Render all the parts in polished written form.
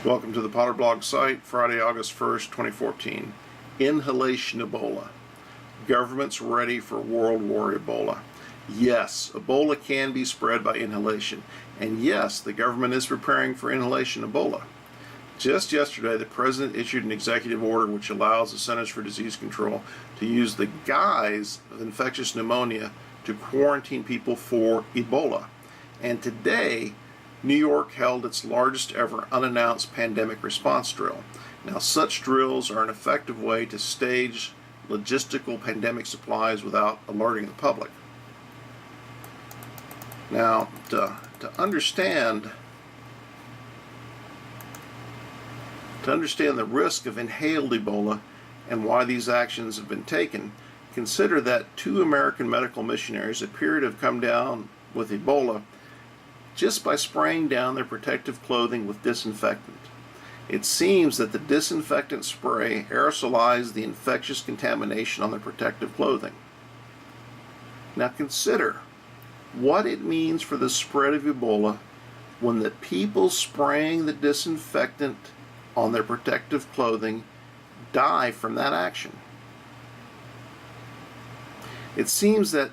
Welcome to the Potter Blog site, Friday, August 1st, 2014. Inhalation Ebola. Governments ready for World War Ebola. Yes, Ebola can be spread by inhalation. And yes, the government is preparing for inhalation Ebola. Just yesterday, the President issued an executive order which allows the Centers for Disease Control to use the guise of infectious pneumonia to quarantine people for Ebola. And today, New York held its largest ever unannounced pandemic response drill. Now, such drills are an effective way to stage logistical pandemic supplies without alerting the public. Now, to understand the risk of inhaled Ebola and why these actions have been taken, consider that 2 American medical missionaries appear to have come down with Ebola just by spraying down their protective clothing with disinfectant. It seems that the disinfectant spray aerosolized the infectious contamination on their protective clothing. Now consider what it means for the spread of Ebola when the people spraying the disinfectant on their protective clothing die from that action. It seems that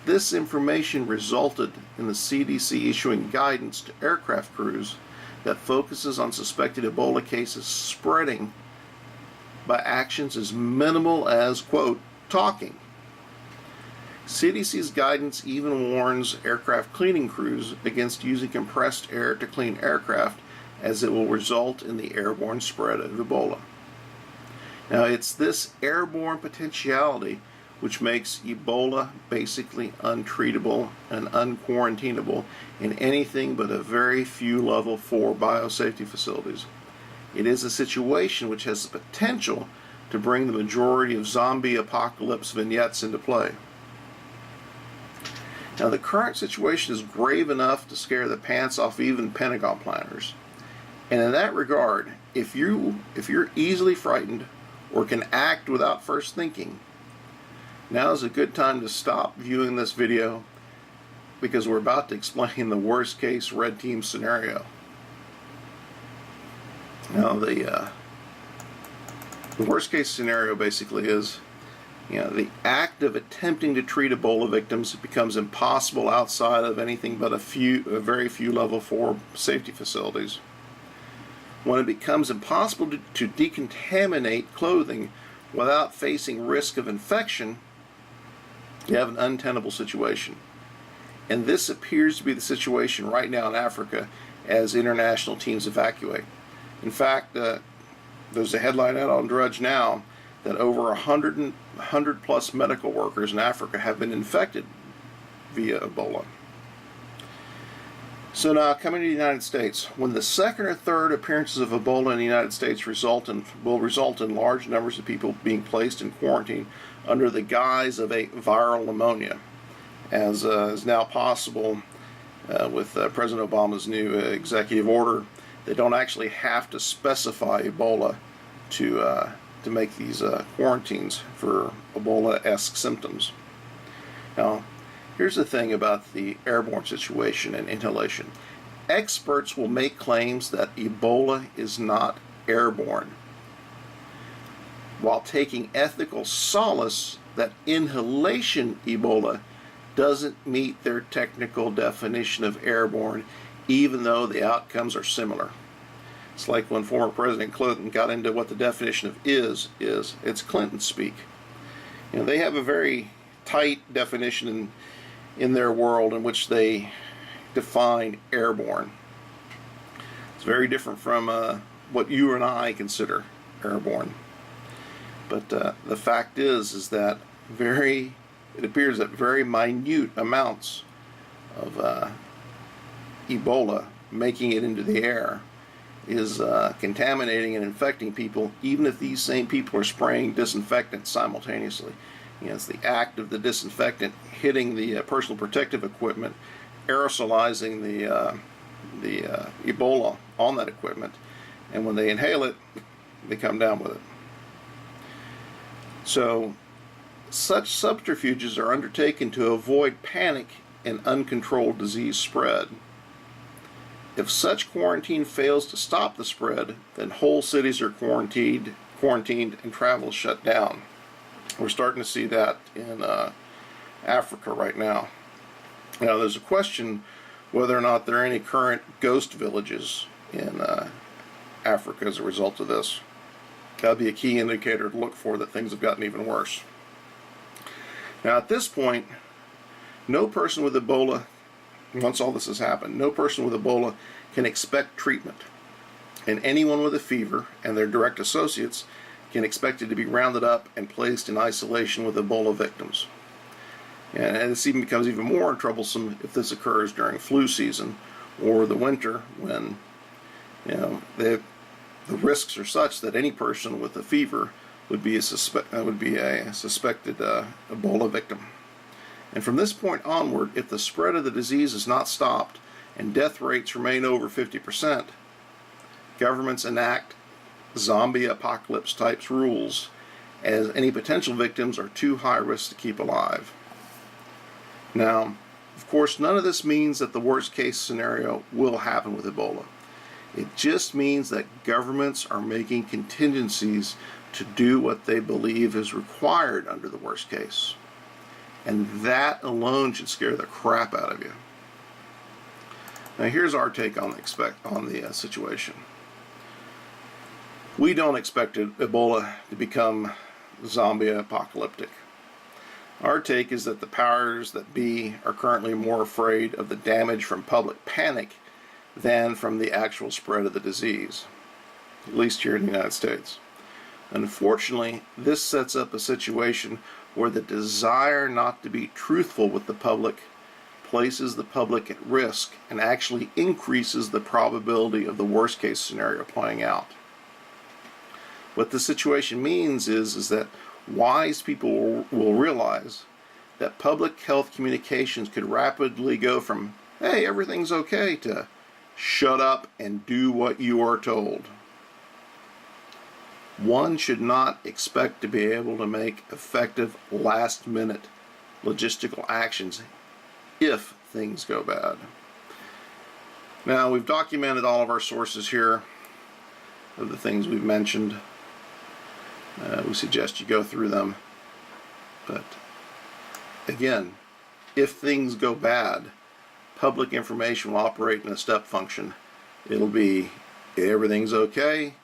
this information resulted in the CDC issuing guidance to aircraft crews that focuses on suspected Ebola cases spreading by actions as minimal as, quote, talking. CDC's guidance even warns aircraft cleaning crews against using compressed air to clean aircraft, as it will result in the airborne spread of Ebola. Now, it's this airborne potentiality which makes Ebola basically untreatable and unquarantinable in anything but a very few level 4 biosafety facilities. It is a situation which has the potential to bring the majority of zombie apocalypse vignettes into play. Now, the current situation is grave enough to scare the pants off even Pentagon planners. And in that regard, if you're easily frightened or can act without first thinking, now is a good time to stop viewing this video, because we're about to explain the worst case red team scenario. Now the worst case scenario basically is, the act of attempting to treat Ebola victims becomes impossible outside of anything but a very few level 4 safety facilities. When it becomes impossible to decontaminate clothing without facing risk of infection, you have an untenable situation. And this appears to be the situation right now in Africa as international teams evacuate. In fact, there's a headline out on Drudge now that over 100 plus medical workers in Africa have been infected via Ebola. So now, coming to the United States, when the second or third appearances of Ebola in the United States will result in large numbers of people being placed in quarantine under the guise of a viral pneumonia, as is now possible with President Obama's new executive order. They don't actually have to specify Ebola to make these quarantines for Ebola-esque symptoms. Now, here's the thing about the airborne situation and inhalation. Experts will make claims that Ebola is not airborne, while taking ethical solace that inhalation Ebola doesn't meet their technical definition of airborne, even though the outcomes are similar. It's like when former President Clinton got into what the definition of is. It's Clinton speak. They have a very tight definition in their world in which they define airborne. It's very different from what you and I consider airborne. But the fact is that it appears that very minute amounts of Ebola making it into the air is contaminating and infecting people, even if these same people are spraying disinfectant simultaneously. It's the act of the disinfectant hitting the personal protective equipment, aerosolizing the Ebola on that equipment, and when they inhale it, they come down with it. So, such subterfuges are undertaken to avoid panic and uncontrolled disease spread. If such quarantine fails to stop the spread, then whole cities are quarantined and travel is shut down. We're starting to see that in Africa right now. Now, there's a question whether or not there are any current ghost villages in Africa as a result of this. That'll be a key indicator to look for that things have gotten even worse. Now, at this point, no person with Ebola, once all this has happened, no person with Ebola can expect treatment. And anyone with a fever and their direct associates can expect it to be rounded up and placed in isolation with Ebola victims. And this even becomes even more troublesome if this occurs during flu season or the winter, when the risks are such that any person with a fever would be a suspected Ebola victim. And from this point onward, if the spread of the disease is not stopped and death rates remain over 50%, governments enact zombie apocalypse types rules, as any potential victims are too high risk to keep alive. Now, of course, none of this means that the worst case scenario will happen with Ebola. It just means that governments are making contingencies to do what they believe is required under the worst case. And that alone should scare the crap out of you. Now, here's our take on the situation. We don't expect Ebola to become zombie apocalyptic. Our take is that the powers that be are currently more afraid of the damage from public panic than from the actual spread of the disease, at least here in the United States. Unfortunately, this sets up a situation where the desire not to be truthful with the public places the public at risk and actually increases the probability of the worst case scenario playing out. What the situation means is that wise people will realize that public health communications could rapidly go from, hey, everything's okay, to shut up and do what you are told. One should not expect to be able to make effective last-minute logistical actions if things go bad. Now, we've documented all of our sources here of the things we've mentioned. We suggest you go through them. But again, if things go bad, public information will operate in a step function. It'll be everything's okay,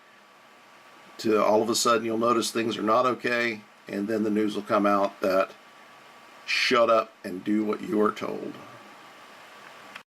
to all of a sudden you'll notice things are not okay, and then the news will come out that shut up and do what you are told.